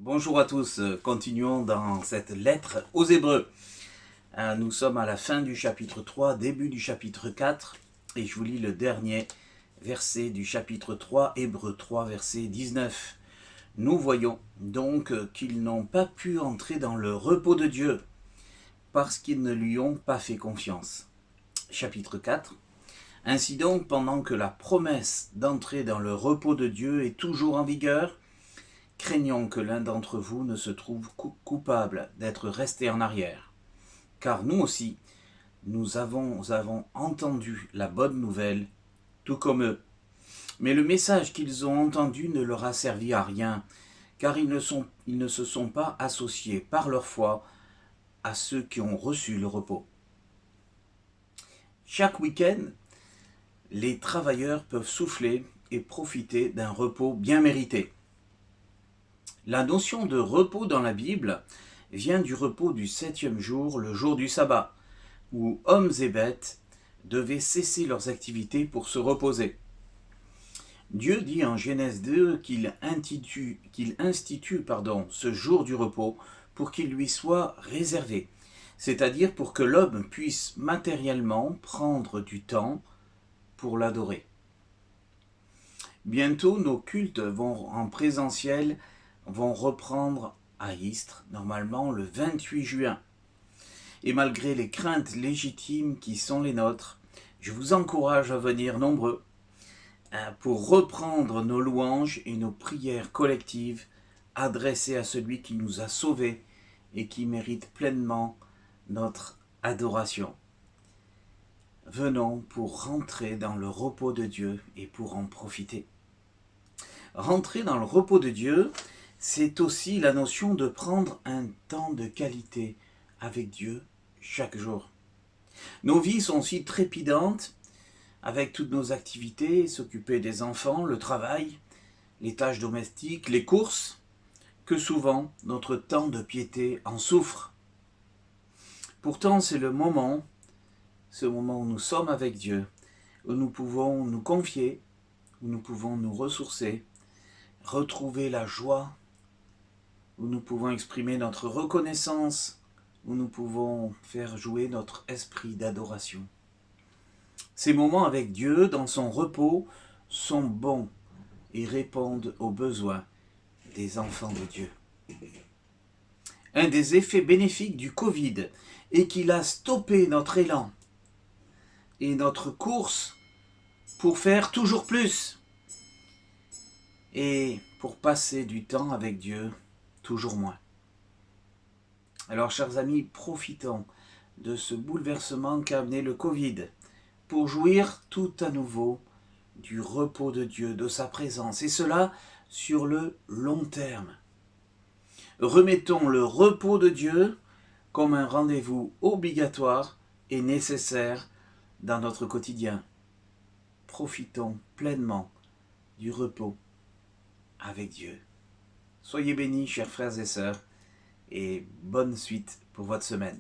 Bonjour à tous, continuons dans cette lettre aux Hébreux. Nous sommes à la fin du chapitre 3, début du chapitre 4, et je vous lis le dernier verset du chapitre 3, Hébreux 3, verset 19. Nous voyons donc qu'ils n'ont pas pu entrer dans le repos de Dieu, parce qu'ils ne lui ont pas fait confiance. Chapitre 4. Ainsi donc, pendant que la promesse d'entrer dans le repos de Dieu est toujours en vigueur, craignons que l'un d'entre vous ne se trouve coupable d'être resté en arrière. Car nous aussi, nous avons entendu la bonne nouvelle, tout comme eux. Mais le message qu'ils ont entendu ne leur a servi à rien, car ils ne se sont pas associés par leur foi à ceux qui ont reçu le repos. Chaque week-end, les travailleurs peuvent souffler et profiter d'un repos bien mérité. La notion de repos dans la Bible vient du repos du 7e jour, le jour du sabbat, où hommes et bêtes devaient cesser leurs activités pour se reposer. Dieu dit en Genèse 2 qu'il institue ce jour du repos pour qu'il lui soit réservé, c'est-à-dire pour que l'homme puisse matériellement prendre du temps pour l'adorer. Bientôt, nos cultes en présentiel vont reprendre à Istres, normalement le 28 juin. Et malgré les craintes légitimes qui sont les nôtres, je vous encourage à venir nombreux pour reprendre nos louanges et nos prières collectives adressées à celui qui nous a sauvés et qui mérite pleinement notre adoration. Venons pour rentrer dans le repos de Dieu et pour en profiter. Rentrer dans le repos de Dieu, c'est aussi la notion de prendre un temps de qualité avec Dieu chaque jour. Nos vies sont si trépidantes avec toutes nos activités, s'occuper des enfants, le travail, les tâches domestiques, les courses, que souvent notre temps de piété en souffre. Pourtant, c'est ce moment où nous sommes avec Dieu, où nous pouvons nous confier, où nous pouvons nous ressourcer, retrouver la joie, où nous pouvons exprimer notre reconnaissance, où nous pouvons faire jouer notre esprit d'adoration. Ces moments avec Dieu, dans son repos, sont bons et répondent aux besoins des enfants de Dieu. Un des effets bénéfiques du Covid est qu'il a stoppé notre élan et notre course pour faire toujours plus et pour passer du temps avec Dieu toujours moins. Alors, chers amis, profitons de ce bouleversement qu'a amené le Covid pour jouir tout à nouveau du repos de Dieu, de sa présence, et cela sur le long terme. Remettons le repos de Dieu comme un rendez-vous obligatoire et nécessaire dans notre quotidien. Profitons pleinement du repos avec Dieu. Soyez bénis, chers frères et sœurs, et bonne suite pour votre semaine.